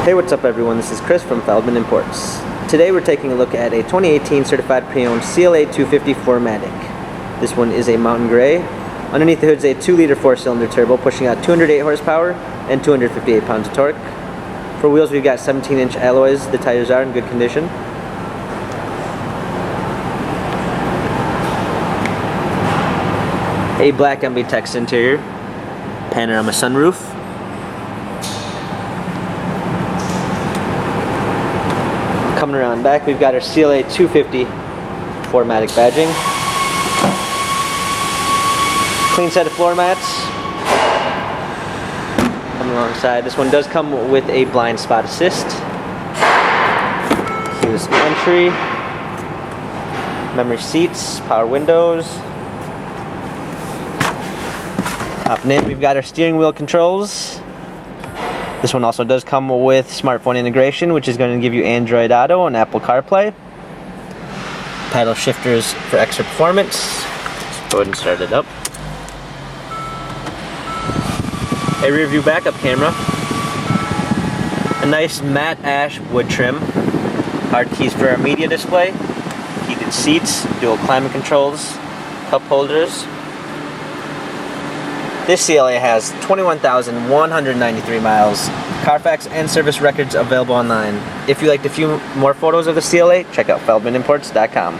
Hey, what's up everyone, this is Chris from Feldmann Imports. Today we're taking a look at a 2018 certified pre-owned CLA 250 4MATIC. This one is a mountain gray. Underneath the hood is a 2-liter 4-cylinder turbo pushing out 208 horsepower and 258 pounds of torque. For wheels we've got 17-inch alloys. The tires are in good condition. A black MB-Tex interior, panorama sunroof. Coming around back, we've got our CLA 250 4MATIC badging. Clean set of floor mats. Coming alongside, this one does come with a blind spot assist. Keyless entry. Memory seats, power windows. Hopping in, we've got our steering wheel controls. This one also does come with smartphone integration, which is going to give you Android Auto and Apple CarPlay. Paddle shifters for extra performance. Let's go ahead and start it up. A rear view backup camera. A nice matte ash wood trim. Hard keys for our media display. Heated seats, dual climate controls, cup holders. This CLA has 21,193 miles. Carfax and service records available online. If you'd like a few more photos of the CLA, check out feldmanimports.com.